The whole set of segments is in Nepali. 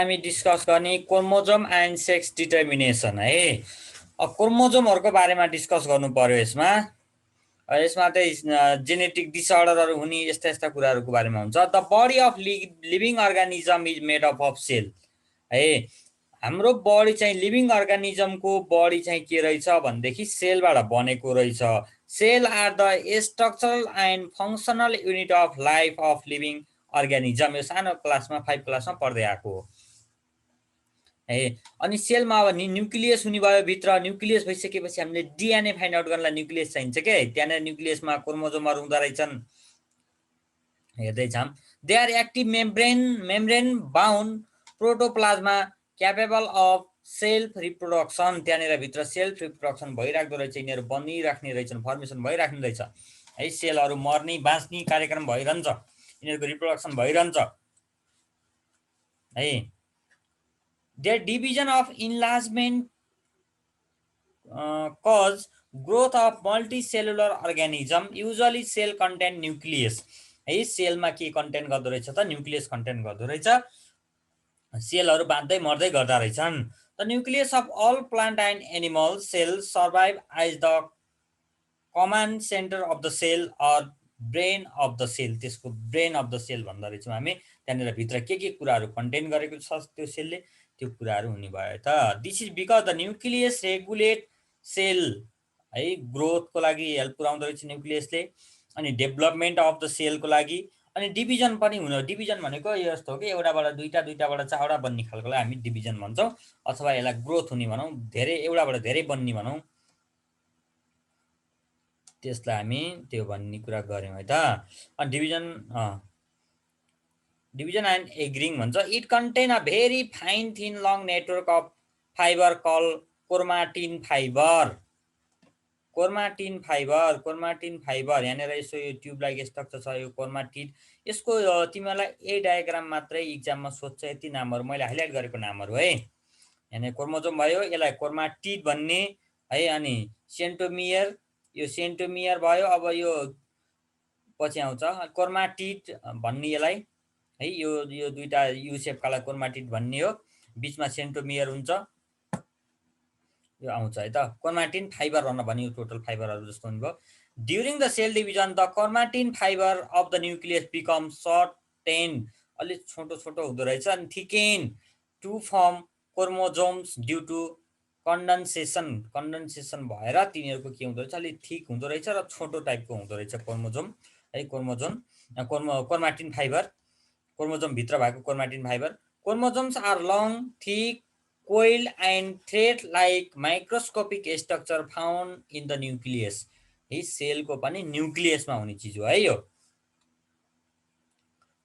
हामी डिस्कस गर्ने क्रोमोजोम एन्ड सेक्स डिटर्मिनेसन है। क्रोमोजोमहरुको बारेमा डिस्कस गर्नु पर्यो यसमा। यसमा चाहिँ जेनेटिक डिसअर्डरहरु हुने यस्ता यस्ता कुराहरुको बारेमा हुन्छ। The body of living organism is made up of cell है। हाम्रो बडी चाहिँ लिभिङ अर्गानिजमको बडी चाहिँ के रहेछ भनेदेखि सेलबाट बनेको रहेछ। Cell are the structural and functional unit of life of living organism. यो सानो क्लासमा 5 क्लासमा पढ्दै आएको हो है। अनि सेलमा अब न्युक्लियस हुने भयो भित्र। न्युक्लियस भइसकेपछि हामीले डिएनए फाइन्ड आउट गर्नलाई न्युक्लियस चाहिन्छ के। त्यहाँनिर न्युक्लियसमा क्रोमोजोमहरु हुँदो रहेछन्। हेर्दैछौँ they are active membrane bound protoplasm capable of self reproduction. त्यहाँनिर भित्र सेल्फ रिप्रोडक्सन भइराख्दो रहेछ। यिनीहरू बनिराख्ने रहेछन्, फर्मेसन भइराख्ने रहेछ है। सेलहरू मर्ने बाँच्ने कार्यक्रम भइरहन्छ, यिनीहरूको रिप्रोडक्सन भइरहन्छ है। Their division of enlargement cause growth of multicellular organism usually cell content nucleus है। सेलमा के कन्टेन्ट गर्दो रहेछ त न्युक्लियस कन्टेन्ट गर्दो रहेछ। सेलहरू बाँच्दै मर्दै गर्दा रहेछन्। The nucleus of all plant and animal cell survive as the command centre of the cell or brain of the cell. त्यसको ब्रेन अफ द सेल भन्दा रहेछौँ हामी। त्यहाँनिर भित्र के कुराहरू कन्टेन गरेको छ त्यो सेलले, त्यो कुराहरू हुने भयो त। This is because the nucleus regulate cell है। ग्रोथको लागि हेल्प पुऱ्याउँदो रहेछ न्युक्लियसले। अनि डेभलपमेन्ट अफ द सेलको लागि। अनि डिभिजन पनि हुनु। डिभिजन भनेको यस्तो हो कि एउटाबाट दुईटा, दुईटाबाट चारवटा बन्ने खालकोलाई हामी डिभिजन भन्छौँ। अथवा यसलाई ग्रोथ हुने भनौँ, धेरै एउटाबाट धेरै बन्ने भनौँ, त्यसलाई हामी त्यो भन्ने कुरा गर्यौँ है त। अनि डिभिजन एन्ड एग्रिङ भन्छ। It contain a very fine thin long network of fibre call chromatin fibre. Chromatin fibre यहाँनिर यसो यो ट्युब लाइक स्ट्रक्चर छ, यो क्रोमाटिन। यसको तिमीहरूलाई ए डायग्राम मात्रै इक्जाममा सोध्छ, यति नामहरू मैले हाइलाइट गरेको नामहरू है। यहाँनिर क्रोमोजोम भयो, यसलाई क्रोमाटिड भन्ने है। अनि सेन्टोमियर, यो सेन्टोमियर भयो। अब यो पछि आउँछ क्रोमाटिड भन्ने यसलाई है। यो दुईटा यु सेपकालाई क्रोमाटिड भन्ने हो। बिचमा सेन्टोमियर हुन्छ, यो आउँछ है त। क्रोमाटिन फाइबर भन्न भन्यो, टोटल फाइबरहरू जस्तो हुनुभयो। During the cell division the chromatin fibre of the nucleus become shorten, अलिक छोटो छोटो हुँदो रहेछ। अनि thicken to form chromosomes due to condensation भएर तिनीहरूको के हुँदो रहेछ, अलिक थिक हुँदो रहेछ र छोटो टाइपको हुँदो रहेछ क्रोमोजोम है। क्रोमाटिन फाइबर, क्रोमोजोम भित्र भएको chromatin fibre. Chromosomes are long, thick, coiled and thread-like microscopic structure found in the nucleus। है सेलको पनि न्युक्लियसमा हुने चिज हो है यो।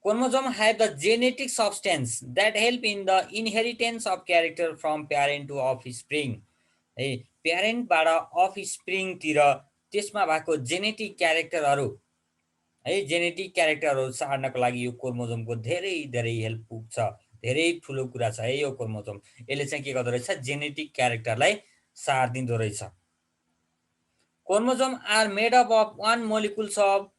Chromosome have the genetic substance that help in the inheritance of character from parent to offspring। है प्यारेन्टबाट अफस्प्रिङ तिर त्यसमा भएको जेनेटिक क्यारेक्टरहरू है, जेनेटिक क्यारेक्टरहरू सार्नको लागि यो क्रोमोजोमको धेरै धेरै हेल्प पुग्छ। धेरै ठुलो कुरा छ है यो क्रोमोजोम। यसले चाहिँ के गर्दो रहेछ, जेनेटिक क्यारेक्टरलाई सार्दिँदो रहेछ। Chromosome are made up of one molecules of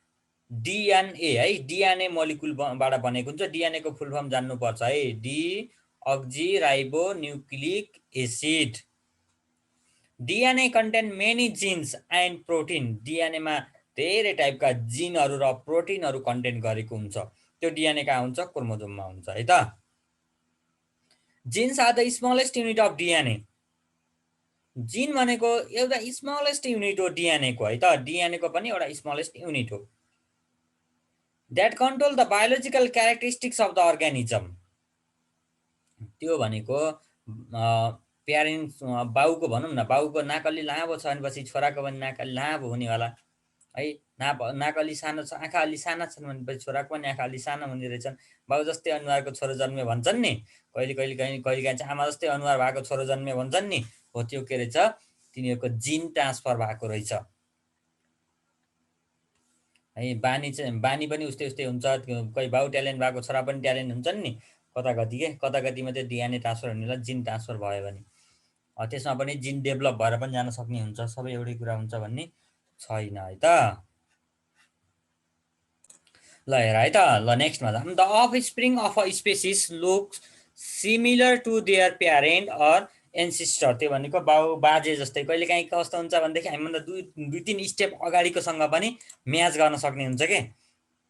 DNA है। डिएनए मोलिकुलबाट बनेको हुन्छ। डिएनए को फुल फर्म जान्नुपर्छ है, deoxyribonucleic acid. DNA contain many genes and protein. डिएनएमा धेरै टाइपका जिनहरू र प्रोटिनहरू कन्टेन गरेको हुन्छ। त्यो डिएनए कहाँ हुन्छ, क्रोमोजोममा हुन्छ है त। Genes are the smallest unit of DNA. Gene भनेको एउटा स्मलेस्ट युनिट हो डिएनए को है त। डिएनए को पनि एउटा स्मलेस्ट युनिट हो। That control the biological characteristics of the organism. त्यो भनेको प्यारेन्ट्स बाउको भनौँ न, बाउको नाक अलि लामो छ भनेपछि छोराको पनि नाक अलि लामो हुनेवाला है। नाक अलि सानो छ, आँखा अलि साना छन् भनेपछि छोराको पनि आँखा अलि सानो हुने रहेछन्। बाउ जस्तै अनुहारको छोरो जन्मे भन्छन् नि, कहिले चाहिँ आमा जस्तै अनुहार भएको छोरो जन्मे भन्छन् नि, हो त्यो के रहेछ, तिनीहरूको जिन ट्रान्सफर भएको रहेछ है। बानी पनि उस्तै उस्तै हुन्छ। कोही बाउ ट्यालेन्ट भएको छोरा पनि ट्यालेन्ट हुन्छन् नि, कता कतिमा चाहिँ डिएनए ट्रान्सफर हुनेलाई जिन ट्रान्सफर भयो भने त्यसमा पनि जिन डेभलप भएर पनि जान सक्ने हुन्छ। सबै एउटै कुरा हुन्छ भन्ने छैन है त। ल हेर है त, ल नेक्स्टमा जाम। The offspring of a species looks similar to their parent or ancestor. त्यो भनेको बाउ बाजे जस्तै। कहिलेकाहीँ कस्तो हुन्छ भनेदेखि हामीभन्दा दुई तिन स्टेप अगाडिकोसँग पनि म्याच गर्न सक्ने हुन्छ के।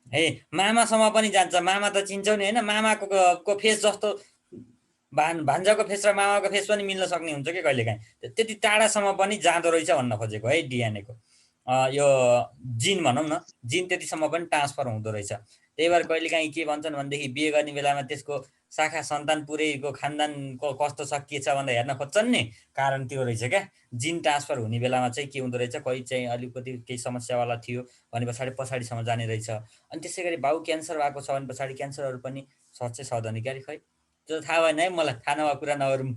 है मामासम्म पनि जान्छ। मामा त चिन्छौ नि होइन, मामाको को फेस जस्तो भान्जाको फेस र मामाको फेस पनि मिल्न सक्ने हुन्छ कि कहिलेकाहीँ। त्यति टाढासम्म पनि जाँदो रहेछ भन्न खोजेको है डिएनएको यो जिन भनौँ न, जिन त्यतिसम्म पनि ट्रान्सफर हुँदो रहेछ। त्यही भएर कहिलेकाहीँ के भन्छन् भनेदेखि बिहे गर्ने बेलामा त्यसको शाखा सन्तान पुरैको खानदानको कस्तो छ के छ भनेर हेर्न खोज्छन् नि, कारण त्यो रहेछ क्या। जिन ट्रान्सफर हुने बेलामा चाहिँ के हुँदो रहेछ, कोही चाहिँ अलिकति केही समस्यावाला थियो भने पछाडिसम्म जाने रहेछ। अनि त्यसै गरी बाउ क्यान्सर भएको छ भने पछाडि क्यान्सरहरू पनि सर्छै सर्दैन क्यारे। खै त्यो थाहा भएन है मलाई, थाहा नभएको कुरा नगरौँ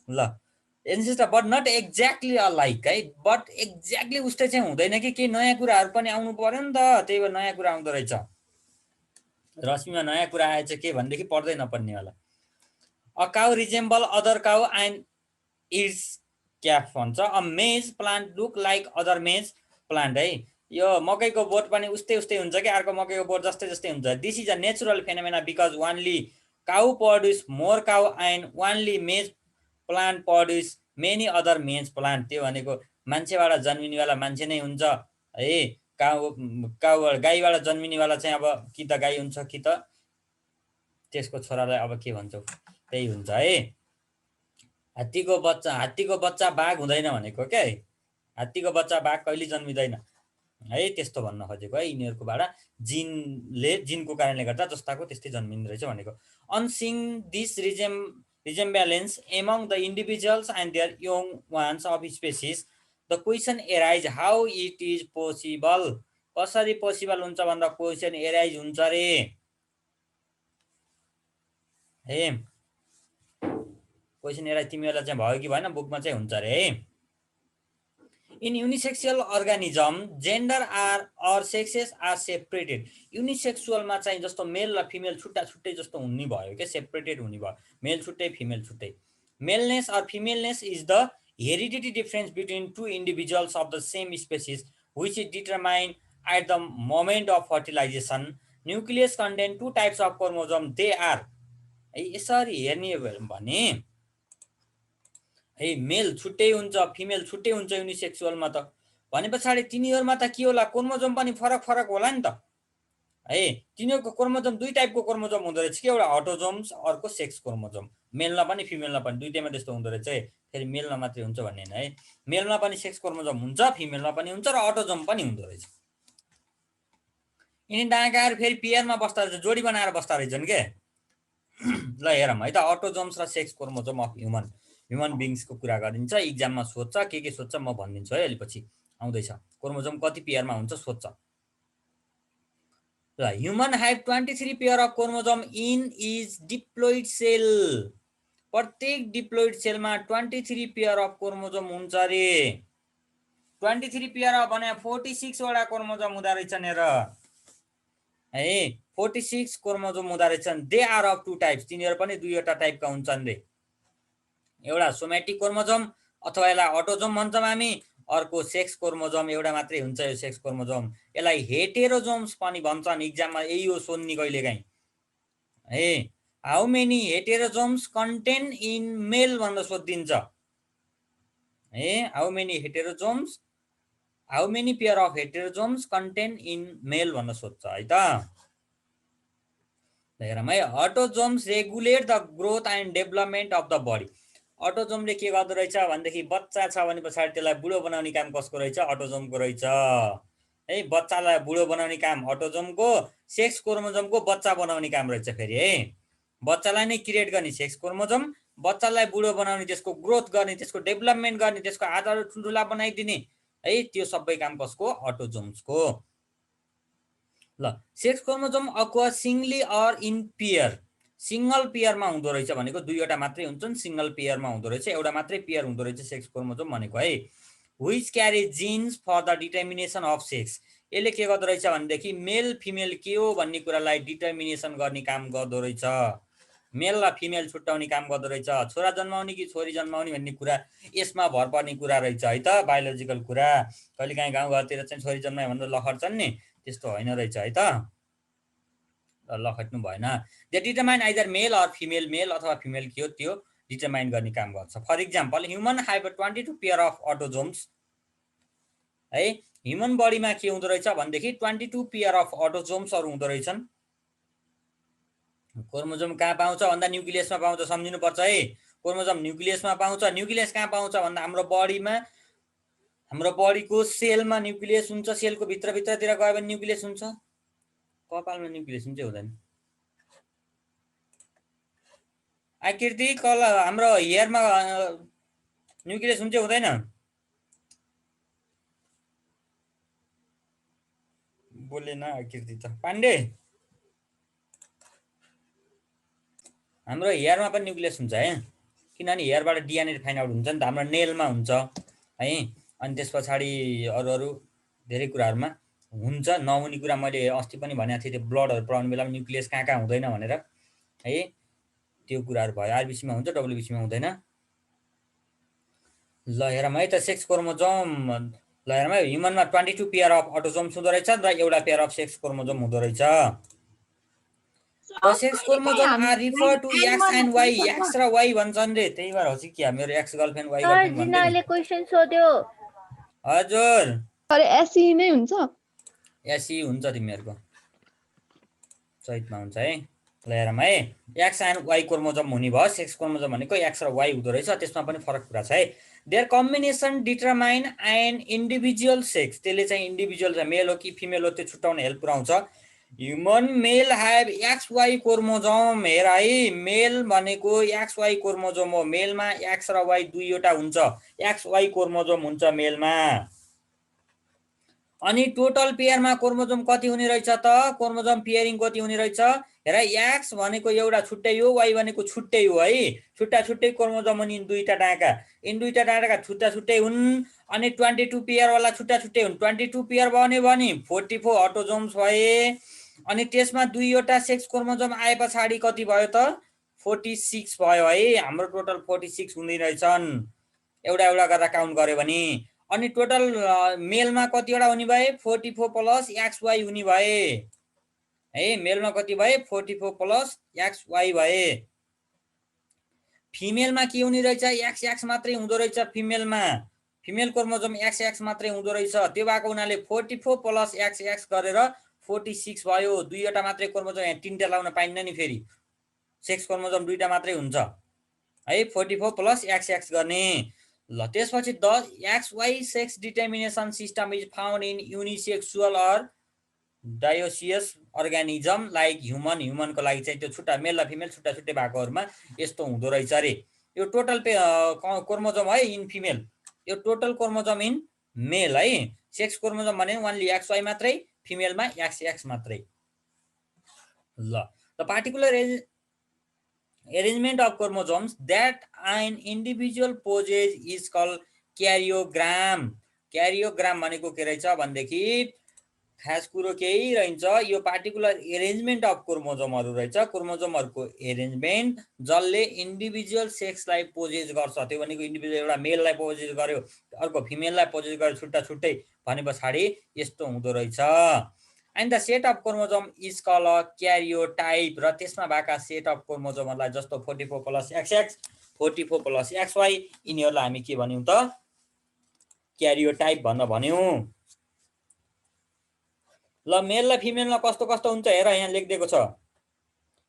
ल। Ancestor but not exactly alike है, बट एक्ज्याक्टली उस्तै चाहिँ हुँदैन कि केही नयाँ कुराहरू पनि आउनु पर्यो नि त। त्यही भएर नयाँ कुरा आउँदो रहेछ। रश्मिमा नयाँ कुरा आएछ के भनेदेखि पढ्दै नपर्नेवाला। A cow resemble other cow and it's calf भन्छ। A maize plant look like other maize plant है। यो मकैको बोट पनि उस्तै उस्तै हुन्छ कि अर्को मकैको बोट जस्तै जस्तै हुन्छ। This is a natural phenomena because वानली cow produce more cow and वानली मेज plant produce many other maize plant. त्यो भनेको मान्छेबाट जन्मिनेवाला मान्छे नै हुन्छ है। काउ गाईबाट जन्मिनेवाला चाहिँ अब कि त गाई हुन्छ कि त त्यसको छोरालाई अब के भन्छौ त्यही हुन्छ है। हात्तीको बच्चा बाघ हुँदैन भनेको क्या। हात्तीको बच्चा बाघ कहिले जन्मिँदैन है, त्यस्तो भन्न खोजेको है। यिनीहरूकोबाट जिनको कारणले गर्दा जस्ताको त्यस्तै जन्मिँदो रहेछ भनेको। On seeing this resemblance among the individuals and their young ones of species the question arise how it is possible. कसरी पोसिबल हुन्छ भन्दा क्वेसन एराइज हुन्छ रे हे। क्वेसन एराइज तिमीहरूलाई चाहिँ भयो कि भएन, बुकमा चाहिँ हुन्छ रे है। In unisexual organism gender are or sexes are separated. युनिसेक्सुअलमा चाहिँ जस्तो मेल र फिमेल छुट्टा छुट्टै जस्तो हुने भयो क्या, सेपरेटेड हुने भयो। मेल छुट्टै फिमेल छुट्टै। Maleness or femaleness is the heredity difference between two individuals of the same species which is determine at the moment of fertilisation. Nucleus contain two types of chromosome they are. यसरी हेर्ने भने है मेल छुट्टै हुन्छ फिमेल छुट्टै हुन्छ युनिसेक्सुअलमा त। भने पछाडि तिनीहरूमा त के होला, क्रोमोजोम पनि फरक फरक होला नि त है। तिनीहरूको क्रोमोजोम दुई टाइपको क्रोमोजोम हुँदो रहेछ कि, एउटा अटोजोम्स अर्को सेक्स क्रोमोजोम। मेलमा पनि फिमेलमा पनि दुइटैमा त्यस्तो हुँदो रहेछ है। फेरि मेलमा मात्रै हुन्छ भन्ने होइन है, मेलमा पनि सेक्स क्रोमोजोम हुन्छ, फिमेलमा पनि हुन्छ र अटोजोम पनि हुँदो रहेछ। यिनी डाँगाएर फेरि पेयरमा बस्दा रहेछ, जोडी बनाएर बस्दा रहेछन् के। ल हेरौँ है त, अटोजोम्स र सेक्स क्रोमोजोम अफ ह्युमन बिङ्सको कुरा गरिन्छ। इक्जाममा सोध्छ, के सोध्छ म भनिदिन्छु है अहिले पछि आउँदैछ। क्रोमोजोम कति पेयरमा हुन्छ सोध्छ। ल human have 23 pair of chromosome in is diploid cell. प्रत्येक डिप्लोइड सेलमा 23 पेयर अफ क्रोमोजोम हुन्छ रे। 23 पेयर अफ भने 46 वटा क्रोमोजोम हुँदो रहेछन् हेर है। 46 क्रोमोजोम हुँदो रहेछन्। They are of two types. तिनीहरू पनि दुईवटा टाइपका हुन्छन् रे। एउटा सोमेटिक क्रोमोजोम अथवा यसलाई अटोजोम भन्छौँ हामी, अर्को सेक्स क्रोमोजोम एउटा मात्रै हुन्छ यो सेक्स क्रोमोजोम। यसलाई हेटेरोजोम्स पनि भन्छन्। इक्जाममा यही हो सोध्ने कहिलेकाहीँ है। How many heterosomes contain in male भनेर सोधिदिन्छ है। How many pair of heterosomes contain in male भनेर सोध्छ है त। हेरौँ है। Autosomes regulate the growth and development of the body. अटोजोमले के गर्दो रहेछ भनेदेखि बच्चा छ भने पछाडि त्यसलाई बुढो बनाउने काम कसको रहेछ, अटोजोमको रहेछ है। बच्चालाई बुढो बनाउने काम अटोजोमको, सेक्स क्रोमोजोमको बच्चा बनाउने काम रहेछ फेरि है। बच्चालाई नै क्रिएट गर्ने सेक्स क्रोमोजोम, बच्चालाई बुढो बनाउने, त्यसको ग्रोथ गर्ने, त्यसको डेभलपमेन्ट गर्ने, त्यसको आधार ठुल्ठुला बनाइदिने है, त्यो सबै काम कसको, अटोजोम्सको। ल sex chromosome occur singly or in pair. Single पेयरमा हुँदो रहेछ भनेको दुईवटा मात्रै हुन्छन्, सिङ्गल पेयरमा हुँदो रहेछ, एउटा मात्रै पेयर हुँदो रहेछ सेक्स क्रोमोजोम भनेको है। Which carry genes for the determination of sex. यसले के गर्दो रहेछ भनेदेखि मेल फिमेल के हो भन्ने कुरालाई डिटर्मिनेसन गर्ने काम गर्दो रहेछ। मेल र फिमेल छुट्याउने काम गर्दो रहेछ। छोरा जन्माउने कि छोरी जन्माउने भन्ने कुरा यसमा भर पर्ने कुरा रहेछ है त, बायोलोजिकल कुरा। कहिलेकाहीँ गाउँघरतिर चाहिँ छोरी जन्मायो भनेर लखड्छन् नि, त्यस्तो होइन रहेछ है त। लखट्नु भएन। They determine either male or female, male अथवा फिमेल के हो त्यो डिटरमाइन गर्ने काम गर्छ। For example human have 22 pair of autosomes है। ह्युमन बडीमा के हुँदो रहेछ भनेदेखि 22 पेयर अफ अटोजोम्सहरू हुँदो रहेछन्। क्रोमोजोम कहाँ पाउँछ भन्दा न्युक्लियसमा पाउँछ, सम्झिनुपर्छ है। क्रोमोजोम न्युक्लियसमा पाउँछ। न्युक्लियस कहाँ पाउँछ भन्दा हाम्रो बडीमा, हाम्रो बडीको सेलमा न्युक्लियस हुन्छ। सेलको भित्रतिर गयो भने न्युक्लियस हुन्छ। कपालमा न्युक्लियस हुन्छ हुँदैन। आकृति हाम्रो हेयरमा न्युक्लियस हुन्छ हुँदैन? बोलेन आकृति त। पाण्डे हाम्रो हेयरमा पनि न्युक्लियस हुन्छ है, किनभने हेयरबाट डिएनए फाइन्ड आउट हुन्छ नि त। हाम्रो नेलमा हुन्छ है, अनि त्यस पछाडि अरू धेरै कुराहरूमा हुन्छ। नहुने कुरा मैले अस्ति पनि भनेको थिएँ, त्यो ब्लडहरू पढाउने बेलामा न्युक्लियस कहाँ कहाँ हुँदैन भनेर है, त्यो कुराहरू भयो। आरबिसीमा हुन्छ, डब्लुबिसीमा हुँदैन। ल हेरौँ है त, सेक्स क्रोमोजोम। ल हेरौँ है, ह्युमनमा 22 पेयर अफ अटोजोम्स हुँदो रहेछ र एउटा पेयर अफ सेक्स क्रोमोजोम हुँदो रहेछ। The sex chromosome are referred to X and Y. X र Y भन्छन् रे, त्यही भएर हो कि क्या मेरो एक्स गर्लफ्रेन्ड वाइ गर्लफ्रेन्ड भन्दै। जिनाले क्वेशन सोध्यो। हजुर, अरे एसई नै हुन्छ? एसई हुन्छ तिमीहरूको, चैतमा हुन्छ है। ल हेरौँ है, एक्स एन्ड वाइ क्रोमोजोम हुने भयो। सेक्स क्रोमोजोम भनेको एक्स र वाइ हुँदो रहेछ, त्यसमा पनि फरक कुरा छ है। Their combination determine an individual sex. त्यसले चाहिँ इन्डिभिजुअल छ, मेल हो कि फिमेल हो त्यो छुट्याउन हेल्प पुऱ्याउँछ। Human male have X Y chromosome. हेर है, मेल भनेको एक्स वाइ क्रोमोजोम हो। मेलमा एक्स र वाइ दुईवटा हुन्छ, एक्स वाइ क्रोमोजोम हुन्छ मेलमा। अनि टोटल पेयरमा क्रोमोजोम कति हुने रहेछ त? क्रोमोजोम पेयरिङ कति हुने रहेछ? हेर, एक्स भनेको एउटा छुट्टै हो, वाइ भनेको छुट्टै हो है। छुट्टा छुट्टै क्रोमोजोम हुन् यिन दुईटा डाँका, यिन दुईटा डाँका छुट्टा छुट्टै हुन्। अनि 22 पेयरवाला छुट्टा छुट्टै हुन्। 22 पेयर बन्यो भने 44 अटोजोम्स भए। अनि त्यसमा दुईवटा सेक्स क्रोमोजोम आए पछाडि कति भयो त? 46 भयो है। हाम्रो टोटल 46 हुँदै रहेछन् एउटा एउटा गरेर काउन्ट गर्यो भने। अनि टोटल मेलमा कतिवटा हुने भए? 44 प्लस एक्स वाइ हुने भए है। मेलमा कति भए? 44 प्लस एक्स वाइ भए। फिमेलमा के हुने रहेछ? एक्स एक्स मात्रै हुँदो रहेछ फिमेलमा। फिमेल क्रोमोजोम एक्स एक्स मात्रै हुँदो रहेछ। त्यो भएको हुनाले 44 प्लस एक्स एक्स गरेर 46 भयो। दुईवटा मात्रै क्रोमोजोम, यहाँ तिनवटा लाउन पाइन्न नि फेरि, सेक्स क्रोमोजोम दुईवटा मात्रै हुन्छ है। 44 प्लस एक्स एक्स गर्ने। ल त्यसपछि the X Y sex determination system is found in unisexual or dioecious organism like human. ह्युमनको लागि चाहिँ त्यो छुट्टा, मेल र फिमेल छुट्टा छुट्टै भएकोहरूमा यस्तो हुँदो रहेछ अरे। यो टोटल क्रोमोजोम है इन फिमेल, यो टोटल क्रोमोजोम इन मेल है। सेक्स क्रोमोजोम भने ओन्ली एक्स वाइ मात्रै, फिमेलमा एक्स एक्स मात्रै। ल the particular arrangement of chromosomes that an individual possesses is called karyogram. क्यारियोग्राम भनेको के रहेछ भनेदेखि खास कुरो केही रहन्छ, यो पार्टिकुलर एरेन्जमेन्ट अफ क्रोमोजोमहरू रहेछ। क्रोमोजोमहरूको एरेन्जमेन्ट जसले इन्डिभिजुअल सेक्सलाई पोजेस गर्छ। त्यो भनेको इन्डिभिजुअल एउटा मेललाई पोजेस गर्यो, अर्को फिमेललाई पोजेस गर्यो छुट्टा छुट्टै भने पछाडि यस्तो हुँदो रहेछ। And the set of chromosome is call karyotype. र त्यसमा भएका सेट अफ क्रोमोजोमहरूलाई जस्तो 44 plus X X, 44 plus X Y, यिनीहरूलाई हामी के भन्यौँ त? क्यारियोटाइप भन्न भन्यौँ। ल मेल र फिमेलमा कस्तो कस्तो हुन्छ हेर, यहाँ लेखिदिएको छ।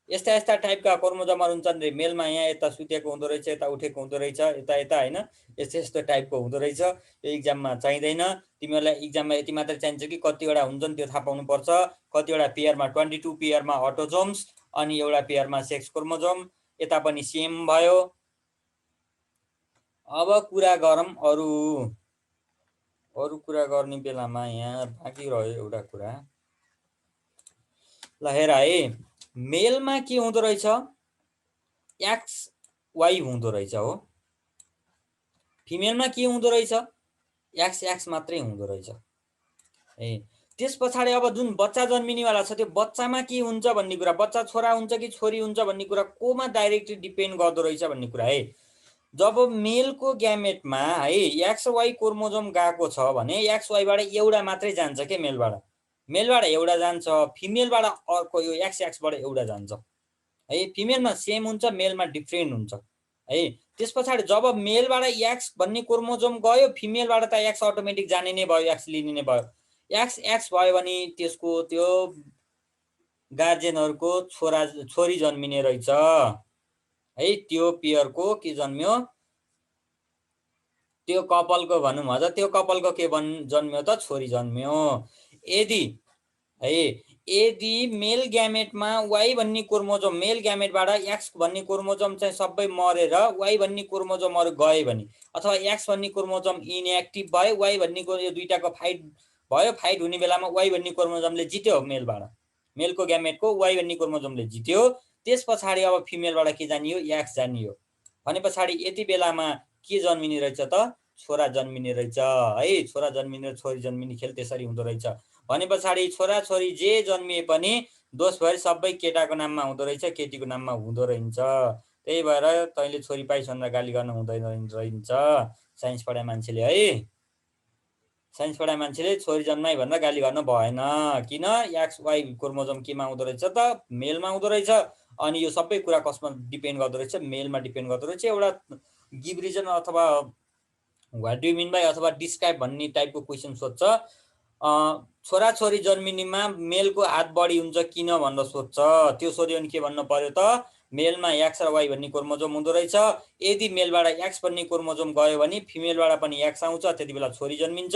यस्ता यस्ता टाइपका क्रोमोजोमहरू हुन्छन् रे। मेलमा यहाँ यता सुतेको हुँदो रहेछ, यता उठेको हुँदो रहेछ, यता यता होइन, यस्तो यस्तो टाइपको हुँदो रहेछ। यो इक्जाममा चाहिँदैन, तिमीहरूलाई इक्जाममा यति मात्रै चाहिन्छ कि कतिवटा हुन्छन् त्यो थाहा पाउनुपर्छ। कतिवटा पेयरमा 22 पेयरमा अटोजोम्स, अनि एउटा पेयरमा सेक्स क्रोमोजोम। यता पनि सेम भयो। अब कुरा गरौँ अरू कुरा गर्ने बेलामा यहाँ बाँकी रह्यो एउटा कुरा। ल हेर है, मेलमा के हुँदो रहेछ? एक्स वाइ हुँदो रहेछ हो। फिमेलमा के हुँदो रहेछ? एक्स एक्स मात्रै हुँदो रहेछ है। त्यस पछाडि अब जुन बच्चा जन्मिनेवाला छ त्यो बच्चामा के हुन्छ भन्ने कुरा, बच्चा छोरा हुन्छ कि छोरी हुन्छ भन्ने कुरा कोमा डाइरेक्टली डिपेन्ड गर्दो रहेछ भन्ने कुरा है। जब मेलको ग्यामेटमा है एक्स वाइ क्रोमोजोम गएको छ भने एक्स वाइबाट एउटा मात्रै जान्छ के मेलबाट, मेलबाट एउटा जान्छ, फिमेलबाट अर्को यो XX बाट एउटा जान्छ है। फिमेलमा सेम हुन्छ, मेलमा डिफ्रेन्ट हुन्छ है। त्यस पछाडि जब मेलबाट X भन्ने क्रोमोजोम गयो, फिमेलबाट त X अटोमेटिक जाने नै भयो, X लिने नै भयो। XX भयो भने त्यसको त्यो गार्जेनहरुको छोरी जन्मिने रहेछ है। त्यो पेयरको के जन्मियो, त्यो कपालको भनौँ अझ, त्यो कपालको के जन्मियो त, छोरी जन्मियो। यदि है यदि मेल ग्यामेटमा Y भन्ने क्रोमोजोम, मेल ग्यामेटबाट X भन्ने क्रोमोजोम चाहिँ सबै मरेर Y भन्ने क्रोमोजोमहरु गए भने, अथवा X भन्ने क्रोमोजोम इनएक्टिभ भयो, Y भन्ने यो दुईटाको फाइट भयो, फाइट हुने बेलामा Y भन्ने क्रोमोजोमले जित्यो मेलबाट, मेलको ग्यामेटको Y भन्ने क्रोमोजोमले जित्यो। त्यस पछाडि अब फिमेलबाट के जानियो, X जानियो भने पछाडि यति बेलामा के जन्मिने रहेछ त, छोरा जन्मिने रहेछ है। छोरा जन्मिने, छोरी जन्मिने खेल त्यसरी हुँदो रहेछ भने पछाडि छोरा छोरी जे जन्मिए पनि दोषभरि सबै केटाको नाममा हुँदो रहेछ, केटीको नाममा हुँदो रहन्छ। त्यही भएर तैँले छोरी पाइस् भनेर गाली गर्न हुँदैन रहन्छ साइन्स पढाए मान्छेले है। साइन्स पढाए मान्छेले छोरी जन्माइ भनेर गाली गर्न भएन। किन, XY क्रोमोजोम केमा हुँदो रहेछ त, मेलमा हुँदो रहेछ। अनि यो सबै कुरा कसमा डिपेन्ड गर्दो रहेछ, मेलमा डिपेन्ड गर्दो रहेछ। एउटा गिभ रिजन अथवा what do you mean by अथवा डिस्क्राइब भन्ने टाइपको क्वेसन सोध्छ। छोराछोरी जन्मिनेमा मेलको हात बढी हुन्छ किन भनेर सोध्छ। त्यो सोध्यो भने के भन्नु पर्यो त, मेलमा X र Y भन्ने क्रोमोजोम हुँदो रहेछ। यदि मेलबाट X भन्ने क्रोमोजोम गयो भने फिमेलबाट पनि X आउँछ, त्यति बेला छोरी जन्मिन्छ।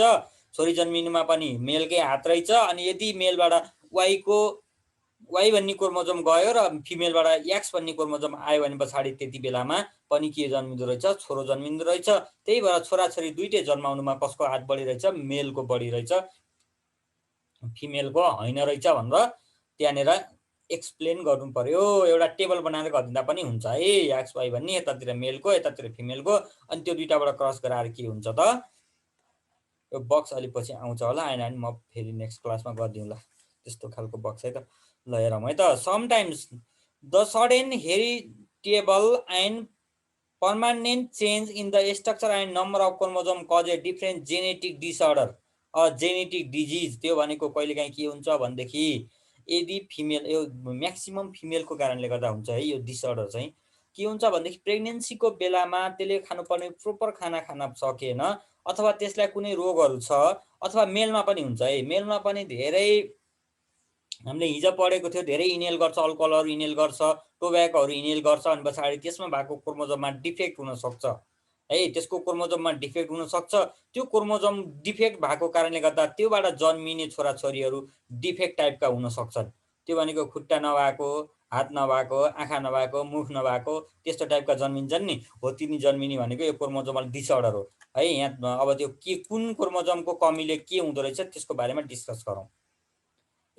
छोरी जन्मिनुमा पनि मेलकै हात रहेछ। अनि यदि मेलबाट Y भन्ने क्रोमोजोम गयो र फिमेलबाट X भन्ने क्रोमोजोम आयो भने पछाडि त्यति बेलामा पनि के जन्मिँदो रहेछ, छोरो जन्मिँदो रहेछ। त्यही भएर छोराछोरी दुईटै जन्माउनुमा कसको हात बढी रहेछ, मेलको बढी रहेछ, फिमेलको होइन रहेछ भनेर त्यहाँनिर एक्सप्लेन गर्नु पर्यो। एउटा टेबल बनाएर गरिदिँदा पनि हुन्छ है। XY भन्ने यतातिर मेलको, यतातिर फिमेलको, अनि त्यो दुईटाबाट क्रस गराएर के हुन्छ त, यो बक्स अलि पछि आउँछ होला, आएन म फेरि नेक्स्ट क्लासमा गरिदिउँला त्यस्तो खालको बक्स है त। ल हेरौँ है त। Sometimes the sudden heritable and permanent change in the structure and number of chromosome cause a different genetic disorder or genetic disease। त्यो भनेको कहिलेकाहीँ के हुन्छ भनेदेखि यदि फिमेल, यो म्याक्सिमम फिमेलको कारणले गर्दा हुन्छ है। यो डिसअर्डर चाहिँ के हुन्छ भनेदेखि प्रेग्नेन्सीको बेलामा त्यसले खानुपर्ने प्रोपर खाना खान सकेन, अथवा त्यसलाई कुनै रोगहरू छ, अथवा मेलमा पनि हुन्छ है। मेलमा पनि धेरै हामीले हिजो पढेको थियो, धेरै इनेल गर्छ, अल्कोहलहरू इनेल गर्छ, टोब्याकोहरू इनेल गर्छ, अनि पछाडि त्यसमा भएको क्रोमोजोममा डिफेक्ट हुन सक्छ है। त्यसको क्रोमोजोममा डिफेक्ट हुन सक्छ। त्यो क्रोमोजोम डिफेक्ट भएको कारणले गर्दा त्योबाट जन्मिने छोराछोरीहरू डिफेक्ट टाइपका हुन सक्छन्। त्यो भनेको खुट्टा नभएको, हात नभएको, आँखा नभएको, मुख नभएको, त्यस्तो टाइपका जन्मिन्छन् नि, हो तिनी जन्मिने भनेको यो क्रोमोजोमल डिसअर्डर हो है। यहाँ अब त्यो के, कुन क्रोमोजोमको कमीले के हुँदो रहेछ त्यसको बारेमा डिस्कस गरौँ।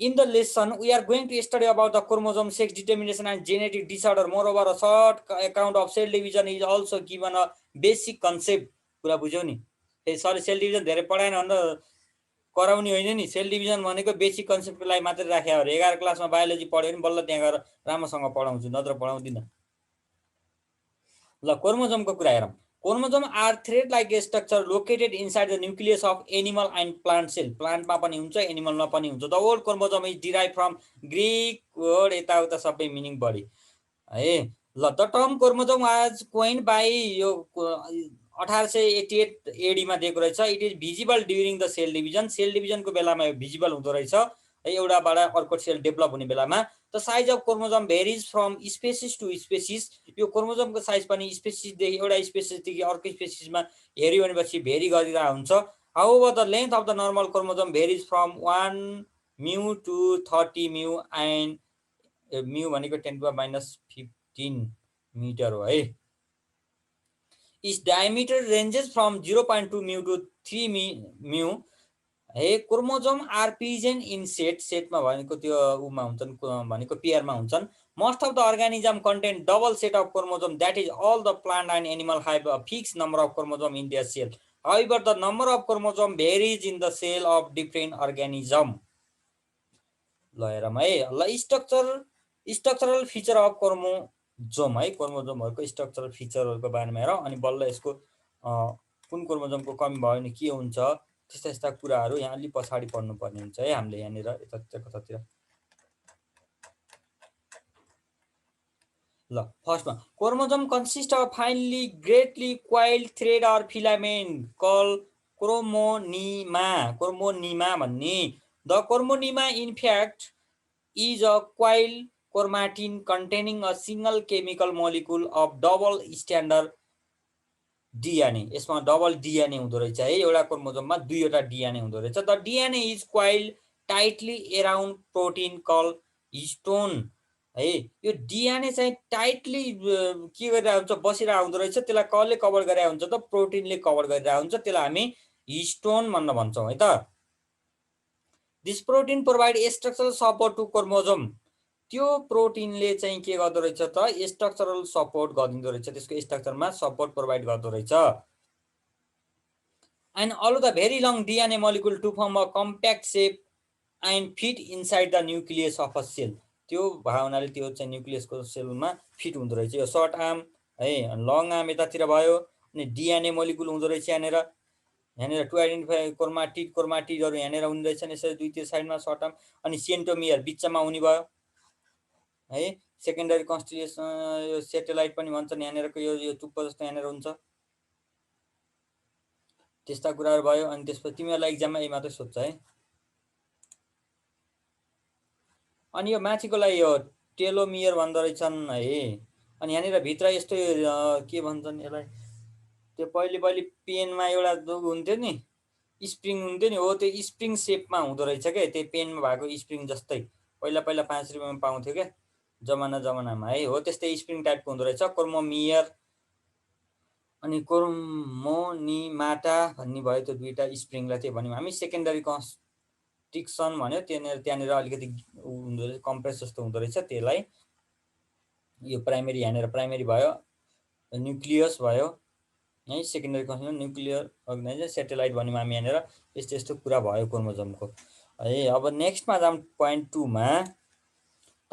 In the lesson, we are going to study about the chromosome, sex determination and genetic disorder. Moreover, a short account of cell division is also given a basic concept. कुरा बुझ्यौ नि, सरी सेल डिभिजन धेरै पढाएन भनेर कराउने होइन नि। सेल डिभिजन भनेको बेसिक कन्सेप्टको लागि मात्रै राखे हो। 11 क्लासमा बायोलोजी पढ्यो भने बल्ल त्यहाँ गएर राम्रोसँग पढाउँछु, नत्र पढाउँदिनँ। ल क्रोमोजोमको कुरा हेरौँ। Chromosome are thread-like structure located inside the nucleus of animal and plant cell. Plant मा पनि हुन्छ, animal मा पनि हुन्छ। The word chromosome is derived from Greek word, यताउता सबै मिनिङ बढी है। ल the term chromosome was coined by यो 1888 AD मा दिएको रहेछ। It is visible during the cell division. Cell डिभिजनको बेलामा यो भिजिबल हुँदो रहेछ है, एउटाबाट अर्को सेल डेभलप हुने बेलामा। The size of chromosome varies from species to species. यो क्रोमोजोमको साइज पनि स्पेसिसदेखि, एउटा स्पेसिसदेखि अर्को स्पेसिसमा हेऱ्यो भनेपछि भेरी गरिरहेको हुन्छ। However the length of the normal chromosome varies from 1 mu to 30 mu and mu भनेको 10⁻15 मिटर हो है। Its diameter ranges from 0.2 mu to 3 mu है। Chromosome are present in set. सेटमा भनेको त्यो उमा हुन्छन्, भनेको पेयरमा हुन्छन्। Most of the organism contain double set of chromosome, that is all the plant and animal have a fix number of chromosome in their cell. However the number of chromosome varies in the cell of different organism. ल हेरौँ है। ल स्ट्रक्चरल फिचर अफ क्रोमोजोम है। क्रोमोजोमहरूको स्ट्रक्चरल फिचरहरूको बारेमा हेरौँ, अनि बल्ल यसको कुन क्रोमोजोमको कमी भयो भने के हुन्छ त्यस्ता यस्ता कुराहरू यहाँ अलि पछाडि पढ्नुपर्ने हुन्छ है हामीले यहाँनिर यतातिर कतातिर। ल फर्स्टमा chromosome consist of finely greatly coiled thread or filament call chromonema. Chromonema भन्ने the chromonema in fact is a coiled chromatin containing a single chemical molecule of double standard DNA. यसमा डबल डिएनए हुँदो रहेछ है, एउटा क्रोमोजोममा दुईवटा डिएनए हुँदो रहेछ। The DNA is coiled tightly around protein call histone है। यो डिएनए चाहिँ टाइटली के गरिरहेको हुन्छ, बसिरहेको हुँदो रहेछ। त्यसलाई कसले कभर गरिरहेको हुन्छ त, प्रोटिनले कभर गरिरहेको हुन्छ। त्यसलाई हामी हिस्टोन भन्न भन्छौँ है त। This protein provide structural support to chromosome. त्यो प्रोटिनले चाहिँ के गर्दो रहेछ त, स्ट्रक्चरल सपोर्ट गरिदिँदो रहेछ, त्यसको स्ट्रक्चरमा सपोर्ट प्रोभाइड गर्दो रहेछ। And allow the very long DNA molecule to form a compact shape and fit inside the nucleus of a cell. त्यो भएको हुनाले त्यो चाहिँ न्युक्लियसको सेलमा फिट हुँदो रहेछ। यो सर्ट आर्म है, लङ आर्म यतातिर भयो, अनि डिएनए मोलिकुल हुँदो रहेछ यहाँनिर। यहाँनिर टु आइडेन्टिफाई क्रोमाटिडहरू यहाँनिर हुने रहेछन् यसरी दुईतिर साइडमा सर्ट आर्म, अनि सेन्टोमियर बिचमा हुने भयो है। सेकेन्डरी कन्स्टिट्युसन यो सेटेलाइट पनि भन्छन् यहाँनिरको, यो टुप्पो जस्तो यहाँनिर हुन्छ, त्यस्ता कुराहरू भयो। अनि त्यसपछि तिमीहरूलाई इक्जाममा यही मात्रै सोध्छ है। अनि यो माथिकोलाई यो टेलोमियर भन्दो रहेछन् है। अनि यहाँनिर भित्र यस्तो के भन्छन् यसलाई, त्यो पहिले पेनमा एउटा हुन्थ्यो नि, स्प्रिङ हुन्थ्यो नि, हो त्यो स्प्रिङ सेपमा हुँदो रहेछ क्या, त्यो पेनमा भएको स्प्रिङ जस्तै। पहिला 5 रुपियाँमा पाउँथ्यो क्या जमानामा है, हो त्यस्तै स्प्रिङ टाइपको हुँदो रहेछ क्रोमोमियर। अनि क्रोमोनिमाटा भन्ने भयो त्यो दुईवटा स्प्रिङलाई, त्यो भन्यौँ हामी। सेकेन्डरी कन्स्ट्रिक्सन भन्यो, त्यहाँनिर अलिकति हुँदो रहेछ, कम्प्रेस जस्तो हुँदो रहेछ त्यसलाई। यो प्राइमेरी, यहाँनिर प्राइमेरी भयो, न्युक्लियस भयो है। सेकेन्डरी कन्स्ट्रिक्सन, न्युक्लियर अर्गनाइजर, सेटेलाइट भन्यौँ हामी यहाँनिर। यस्तो यस्तो कुरा भयो क्रोमोजोमको है। अब नेक्स्टमा जाऊँ पोइन्ट 2 मा।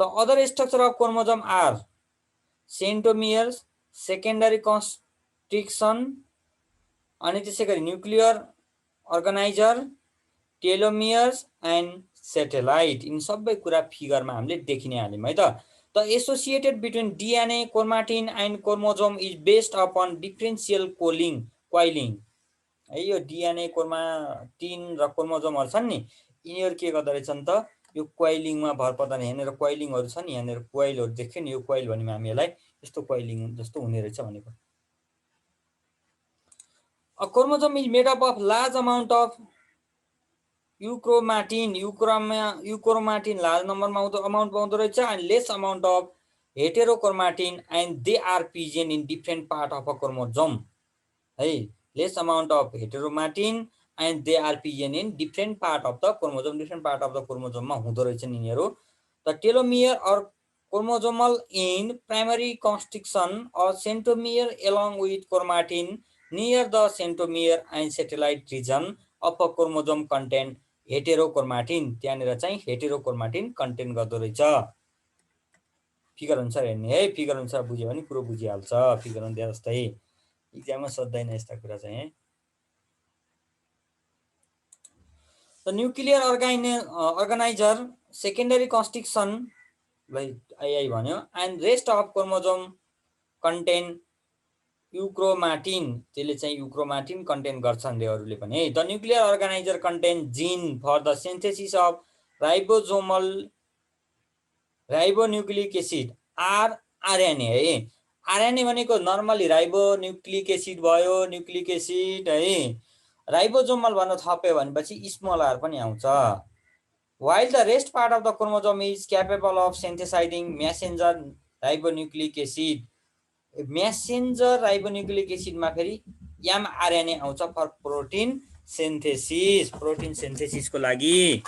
The other structure of chromosome are centromeres, secondary constriction, अनि त्यसै गरी nuclear organiser, telomeres and satellite. यिनी सबै कुरा फिगरमा हामीले देखि नै हाल्यौँ है त। The associated between DNA chromatin and chromosome is based upon differential coiling है। यो डिएनए क्रोमाटिन र क्रोमोजोमहरू छन् नि, यिनीहरू के गर्दो रहेछन् त, यो क्वाइलिङमा भर पर्दा यहाँनिर क्वाइलिङहरू छन्, यहाँनिर क्वाइलहरू देख्यो नि, यो क्वाइल भन्यौँ हामी यसलाई, यस्तो क्वाइलिङ जस्तो हुने रहेछ भनेको। A chromosome is made up of large amount of euchromatin. Euchromatin large number मा amount पाउँदो रहेछ, and less amount of heterochromatin, and they are present in different part of a chromosome है। less amount of heterochromatin and they are present in different part of the chromosome, different part of the chromosome मा हुँदो रहेछन् यिनीहरू। The telomere or chromosomal in primary constriction or centromere along with chromatin near the centromere and satellite region of a chromosome contain heterochromatin। त्यहाँनिर चाहिँ हेटेरोक्रोमाटिन कन्टेन गर्दो रहेछ। फिगर अनुसार हेर्ने है, फिगर अनुसार बुझ्यो भने कुरो बुझिहाल्छ। फिगर अनुसार जस्तै इक्जाममा सोध्दैन यस्ता कुरा चाहिँ है। The nuclear organiser, secondary constriction आई भन्यो, and rest of chromosome contain euchromatin, त्यसले चाहिँ युक्रोमाटिन कन्टेन गर्छन् रे अरूले पनि है। The nuclear organiser contain gene for the synthesis of ribonucleic acid RNA है। आरएनए भनेको नर्मली राइबोन्युक्लिक एसिड भयो, न्युक्लिक एसिड है। राइबोजोमल भन्न थप्यो भनेपछि स्मल आर पनि आउँछ। While the rest part of the chromosome is capable of synthesizing messenger ribonucleic acid, messenger ribonucleic acid मा फेरि mRNA आउँछ फर प्रोटिन सिन्थेसिस, प्रोटिन सिन्थेसिसको लागि।